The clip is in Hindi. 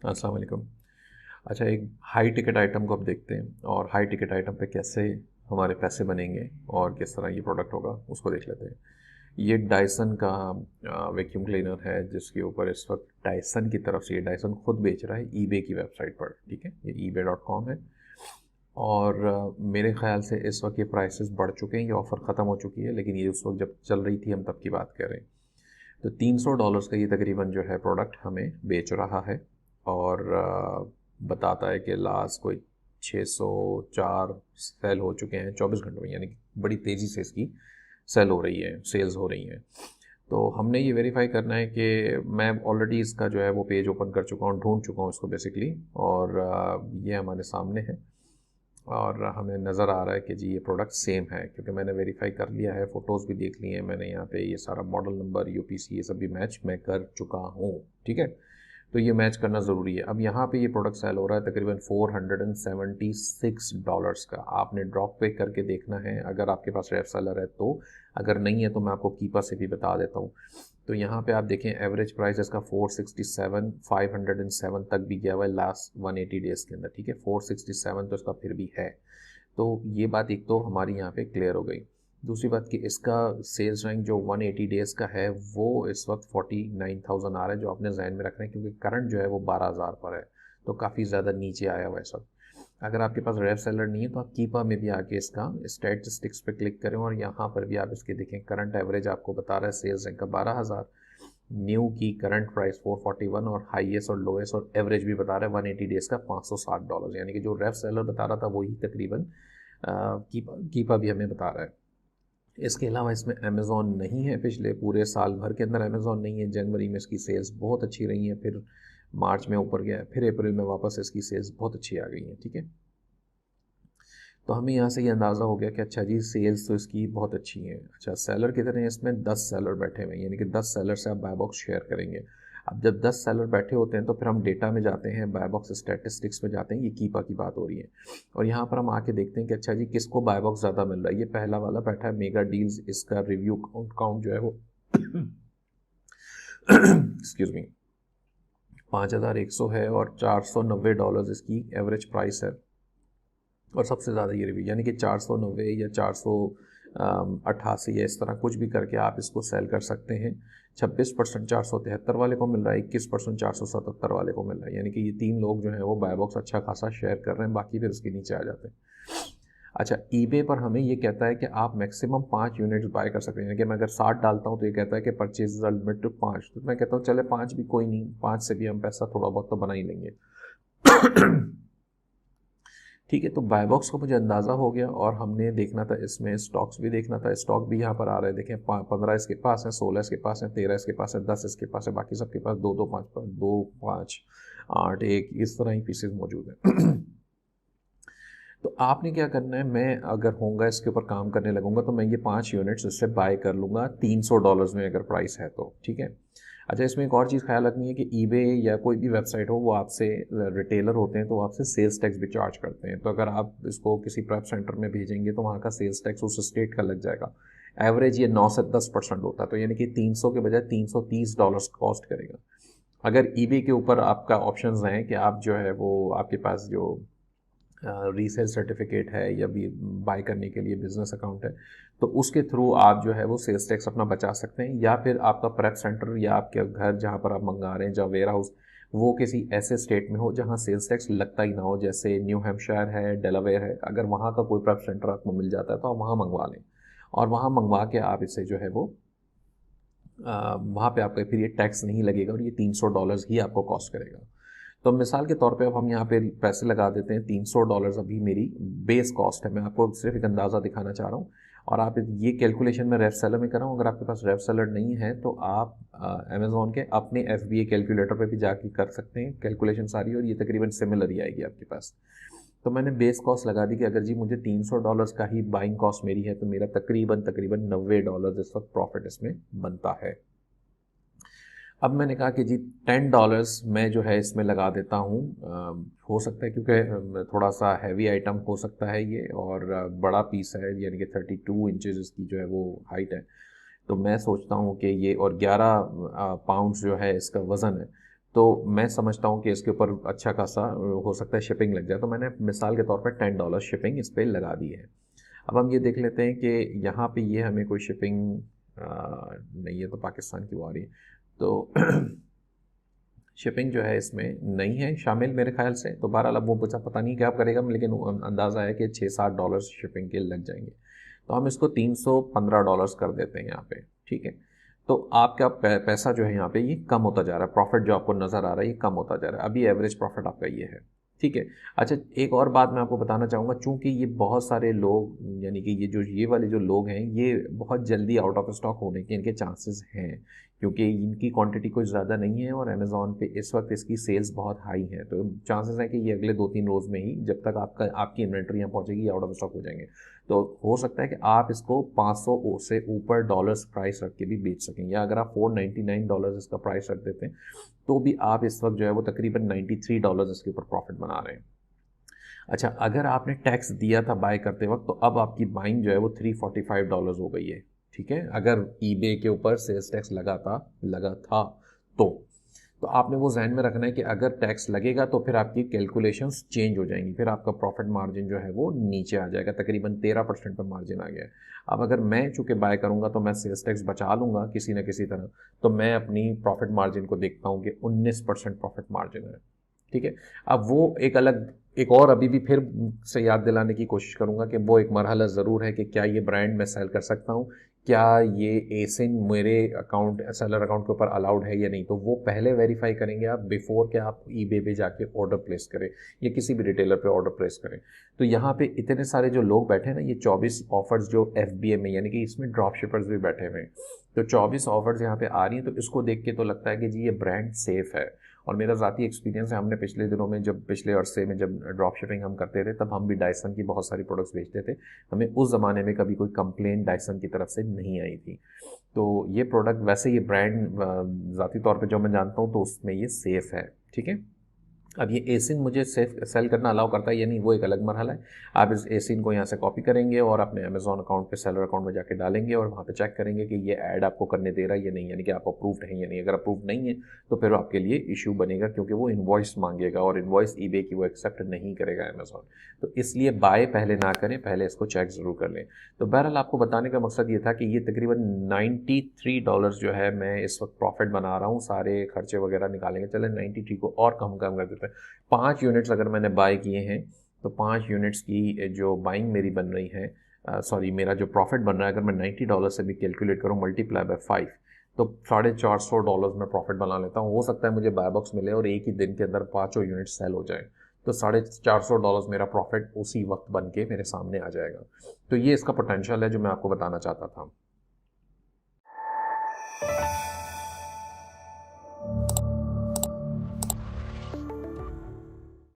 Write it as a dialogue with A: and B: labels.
A: अस्सलाम वालेकुम। अच्छा, एक हाई टिकट आइटम को अब देखते हैं और हाई टिकट आइटम पे कैसे हमारे पैसे बनेंगे और किस तरह ये प्रोडक्ट होगा उसको देख लेते हैं। ये डायसन का वैक्यूम क्लीनर है जिसके ऊपर इस वक्त डायसन की तरफ से ये डायसन खुद बेच रहा है ईबे की वेबसाइट पर। ठीक है, ये ebay.com है और मेरे ख्याल से इस वक्त ये प्राइसेस बढ़ चुके हैं, ये ऑफ़र ख़त्म हो चुकी है, लेकिन ये उस वक्त जब चल रही थी हम तब की बात कर रहे हैं। तो $300 का ये तकरीबन जो है प्रोडक्ट हमें बेच रहा है और बताता है कि लास्ट कोई 604 सेल हो चुके हैं 24 घंटों में, यानी कि बड़ी तेज़ी से इसकी सेल हो रही है, सेल्स हो रही हैं। तो हमने ये वेरीफाई करना है कि मैं ऑलरेडी इसका जो है वो पेज ओपन कर चुका हूँ, ढूंढ चुका हूँ इसको बेसिकली, और ये हमारे सामने है और हमें नज़र आ रहा है कि जी ये प्रोडक्ट सेम है, क्योंकि मैंने वेरीफाई कर लिया है, फ़ोटोज़ भी देख लिए हैं मैंने, यहाँ पे ये सारा मॉडल नंबर यूपीसी ये सब भी मैच मैं कर चुका हूँ। ठीक है, तो ये मैच करना ज़रूरी है। अब यहाँ पे ये प्रोडक्ट सेल हो रहा है तकरीबन $476 का। आपने ड्रॉप पे करके देखना है अगर आपके पास रेफ सेलर है तो, अगर नहीं है तो मैं आपको कीपर से भी बता देता हूँ। तो यहाँ पे आप देखें एवरेज प्राइस इसका 467, 507 तक भी गया हुआ है लास्ट 180 डेज़ के अंदर। ठीक है, 467 तो इसका फिर भी है। तो ये बात एक तो हमारी यहाँ पे क्लियर हो गई। दूसरी बात कि इसका सेल्स रैंक जो 180 डेज़ का है वो इस वक्त 49,000 आ रहा है, जो आपने जहन में रखना है, क्योंकि करंट जो है वो 12,000 पर है, तो काफ़ी ज़्यादा नीचे आया हुआ है सब। अगर आपके पास रेफ सेलर नहीं है तो आप कीपा में भी आके इसका स्टैटिस्टिक्स पे क्लिक करें और यहाँ पर भी आप इसके देखें, करंट एवरेज आपको बता रहा है सेल्स रैंक का 12,000, न्यू की करंट प्राइस 441 और हाईएस्ट और लोएस्ट और एवरेज भी बता रहा है 180 डेज़ का $560, यानी कि जो रेफ सेलर बता रहा था वही तकरीबन कीपा कीपा भी हमें बता रहा है। इसके अलावा इसमें अमेज़ॉन नहीं है, पिछले पूरे साल भर के अंदर अमेज़ॉन नहीं है। जनवरी में इसकी सेल्स बहुत अच्छी रही हैं, फिर मार्च में ऊपर गया, फिर अप्रैल में वापस इसकी सेल्स बहुत अच्छी आ गई हैं। ठीक है, तो हमें यहाँ से ये अंदाज़ा हो गया कि अच्छा जी सेल्स तो इसकी बहुत अच्छी हैं। अच्छा, सेलर कितने हैं इसमें? 10 सेलर बैठे हुए हैं, यानी कि 10 सेलर से आप बाय बॉक्स शेयर करेंगे। अब जब 10 सेलर बैठे होते हैं तो फिर हम डेटा में जाते हैं, बाय बॉक्स स्टैटिस्टिक्स में जाते हैं, ये कीपा की बात हो रही है और यहाँ पर हम आके देखते हैं कि अच्छा जी किसको बाय बॉक्स ज़्यादा मिल रहा है। ये पहला वाला बैठा है मेगा डील्स, इसका रिव्यू काउंट जो है वो एक्सक्यूज़ मी 5,100 है और $490 इसकी एवरेज प्राइस है और सबसे ज़्यादा ये रिव्यू, यानी कि 490 या 488 या इस तरह कुछ भी करके आप इसको सेल कर सकते हैं। 26% 473 वाले को मिल रहा है, 21% 477 वाले को मिल रहा है, यानी कि ये तीन लोग जो हैं वो बाय बॉक्स अच्छा खासा शेयर कर रहे हैं, बाकी फिर इसके नीचे आ जाते हैं। अच्छा, ईबे पर हमें ये कहता है कि आप मैक्सिमम 5 यूनिट्स बाय कर सकते हैं, यानी कि मैं अगर 60 डालता हूँ तो ये कहता है कि परचेज लिमिट 5, तो मैं कहता हूँ चले 5 भी कोई नहीं, 5 से भी हम पैसा थोड़ा बहुत तो बना ही लेंगे। ठीक है, तो बाय बॉक्स का मुझे अंदाज़ा हो गया और हमने देखना था इसमें स्टॉक्स भी देखना था। स्टॉक भी यहाँ पर आ रहे हैं, देखें 15 इसके पास है, 16 इसके पास है, 13 इसके पास है, 10 इसके पास है, बाकी सबके पास 2 2 5 2 5 8 1 इस तरह ही पीसेस मौजूद हैं। तो आपने क्या करना है, मैं अगर होऊंगा इसके ऊपर काम करने लगूंगा तो मैं ये 5 यूनिट्स इससे बाय कर लूँगा $300 में अगर प्राइस है तो। ठीक है, अच्छा इसमें एक और चीज़ ख्याल रखनी है कि ईबे या कोई भी वेबसाइट हो वो आपसे, रिटेलर होते हैं तो आपसे सेल्स टैक्स भी चार्ज करते हैं। तो अगर आप इसको किसी प्रेप सेंटर में भेजेंगे तो वहाँ का सेल्स टैक्स उस स्टेट का लग जाएगा। एवरेज ये 9 से 10% होता है, तो यानी कि 300 के बजाय $330 कॉस्ट करेगा। अगर ईबे के ऊपर आपका ऑप्शंस हैं कि आप जो है वो आपके पास जो रीसेल सर्टिफिकेट है या भी बाय करने के लिए बिजनेस अकाउंट है, तो उसके थ्रू आप जो है वो सेल्स टैक्स अपना बचा सकते हैं, या फिर आपका प्रेप सेंटर या आपके घर जहाँ पर आप मंगा रहे हैं, जहाँ वेयर हाउस, वो किसी ऐसे स्टेट में हो जहाँ सेल्स टैक्स लगता ही ना हो, जैसे न्यू हैम्पशायर है, डेलावेयर है। अगर वहाँ का कोई प्रेप सेंटर आपको मिल जाता है तो आप वहाँ मंगवा लें और वहाँ मंगवा के आप इसे जो है वो वहाँ पे आपका फिर ये टैक्स नहीं लगेगा और ये $300 ही आपको कॉस्ट करेगा। तो मिसाल के तौर पे अब हम यहाँ पे पैसे लगा देते हैं, $300 अभी मेरी बेस कॉस्ट है, मैं आपको सिर्फ एक अंदाज़ा दिखाना चाह रहा हूँ और आप ये कैलकुलेशन मैं रेफ सेलर में कर रहा हूँ। अगर आपके पास रेफ सेलर नहीं है तो आप अमेज़ॉन के अपने FBA कैलकुलेटर पे भी जाके कर सकते हैं कैलकुलेशन सारी, और ये तकरीबन सिमिलर ही आएगी आपके पास। तो मैंने बेस कॉस्ट लगा दी कि अगर जी मुझे $300 का ही बाइंग कॉस्ट मेरी है तो मेरा तकरीबन तकरीबन $90 इस वक्त प्रॉफिट इसमें बनता है। अब मैंने कहा कि जी $10 मैं जो है इसमें लगा देता हूँ। हो सकता है क्योंकि थोड़ा सा हैवी आइटम हो सकता है ये और बड़ा पीस है, यानी कि 32 इंचज़ इसकी जो है वो हाइट है। तो मैं सोचता हूँ कि ये और 11 पाउंड्स जो है इसका वज़न है, तो मैं समझता हूँ कि इसके ऊपर अच्छा खासा हो सकता है शिपिंग लग जाए, तो मैंने मिसाल के तौर पर $10 शिपिंग इस पर लगा दी है। अब हम ये देख लेते हैं कि यहाँ पे ये हमें कोई शिपिंग नहीं है, तो पाकिस्तान की वो आ रही है, तो शिपिंग जो है इसमें नहीं है शामिल मेरे ख्याल से। तो बहरहाल अब वो मुझे पता नहीं क्या करेगा, लेकिन अंदाज़ा है कि $6-7 शिपिंग के लग जाएंगे। तो हम इसको $315 कर देते हैं यहाँ पे, ठीक है। तो आपका पैसा जो है यहाँ पे ये कम होता जा रहा है, प्रॉफिट जो आपको नज़र आ रहा है ये कम होता जा रहा है। अभी एवरेज प्रॉफिट आपका ये है, ठीक है। अच्छा, एक और बात मैं आपको बताना चाहूँगा, चूँकि ये बहुत सारे लोग, यानी कि ये वाले जो लोग हैं, ये बहुत जल्दी आउट ऑफ स्टॉक होने के इनके चांसेस हैं, क्योंकि इनकी क्वांटिटी कुछ ज़्यादा नहीं है और अमेज़ॉन पे इस वक्त इसकी सेल्स बहुत हाई है। तो चांसेस हैं कि ये अगले 2-3 रोज़ में ही, जब तक आपकी इन्वेंट्री यहाँ पहुँचेगी, आउट ऑफ स्टॉक हो जाएंगे। तो हो सकता है कि आप इसको 500 से ऊपर डॉलर्स प्राइस रख के भी बेच सकें, या अगर आप $499 इसका प्राइस रख देते हैं तो भी आप इस वक्त जो है वो तकरीबन $93 इसके ऊपर प्रॉफिट बना रहे हैं। अच्छा, अगर आपने टैक्स दिया था बाय करते वक्त, तो अब आपकी बाइंग जो है वो $345 हो गई है, ठीक है। अगर ईबे के ऊपर सेल्स टैक्स लगा था तो आपने वो जहन में रखना है कि अगर टैक्स लगेगा तो फिर आपकी कैलकुलेशंस चेंज हो जाएंगी, फिर आपका प्रॉफिट मार्जिन जो है वो नीचे आ जाएगा, तकरीबन 13% पर मार्जिन आ गया है। अब अगर मैं चूँकि बाय करूँगा तो मैं सेल्स टैक्स बचा लूँगा किसी न किसी तरह, तो मैं अपनी प्रॉफिट मार्जिन को देखता हूँ कि 19% प्रॉफिट मार्जिन है, ठीक है। अब वो एक और अभी भी फिर से याद दिलाने की कोशिश करूंगा कि वो एक मरहला ज़रूर है कि क्या ये ब्रांड मैं सेल कर सकता हूँ, क्या ये एसिन मेरे अकाउंट सेलर अकाउंट के ऊपर अलाउड है या नहीं। तो वो पहले वेरीफाई करेंगे आप, बिफोर के आप ईबे पे जाके ऑर्डर प्लेस करें या किसी भी रिटेलर पे ऑर्डर प्लेस करें। तो यहाँ पे इतने सारे जो लोग बैठे हैं ना, ये 24 ऑफर्स जो FBA में, यानी कि इसमें ड्रॉप शिपर्स भी बैठे हुए हैं, तो 24 ऑफर्स यहाँ पे आ रही हैं। तो इसको देख के तो लगता है कि जी ये ब्रांड सेफ़ है। और मेरा ज़ाती एक्सपीरियंस है, हमने पिछले दिनों में, जब पिछले अरसे में जब ड्रॉप शिपिंग हम करते थे, तब हम भी डायसन की बहुत सारी प्रोडक्ट्स बेचते थे। हमें उस ज़माने में कभी कोई कंप्लेंट डायसन की तरफ से नहीं आई थी। तो ये प्रोडक्ट, वैसे ये ब्रांड ज़ाती तौर पे जो मैं जानता हूँ तो उसमें ये सेफ़ है, ठीक है। अब ये एसिन मुझे सेल करना अलाउ करता है या नहीं, वो एक अलग मरहला है। आप इस एसिन को यहाँ से कॉपी करेंगे और अपने अमेज़ॉन अकाउंट पे, सेलर अकाउंट में जाके डालेंगे और वहाँ पे चेक करेंगे कि ये ऐड आपको करने दे रहा है या नहीं, यानी कि आप अप्रूव्ड हैं या नहीं। अगर अप्रूव्ड नहीं है तो फिर आपके लिए इशू बनेगा, क्योंकि वो इन्वॉइस मांगेगा और इन्वॉइस ईबे की वो एक्सेप्ट नहीं करेगा अमेज़ॉन। तो इसलिए बाय पहले ना करें, पहले इसको चेक ज़रूर कर लें। तो बहरहाल आपको बताने का मकसद ये था कि ये तकरीबन $93 जो है मैं इस वक्त प्रॉफिट बना रहा हूँ, सारे खर्चे वगैरह निकालेंगे, चले 93 को और कम कर देते हैं। 5 यूनिट्स अगर मैंने बाय किए हैं तो 5 यूनिट्स की जो बाइंग मेरी बन रही है, सॉरी मेरा जो प्रॉफिट बन रहा है, अगर मैं $90 से भी कैलकुलेट करूँ मल्टीप्लाई बाय 5, तो $450 में प्रॉफिट बना लेता हूँ। हो सकता है मुझे बाय बॉक्स मिले और एक ही दिन के अंदर 5 यूनिट सेल हो जाए, तो $450 मेरा प्रॉफिट उसी वक्त बन के मेरे सामने आ जाएगा। तो ये इसका पोटेंशियल है जो मैं आपको बताना चाहता था।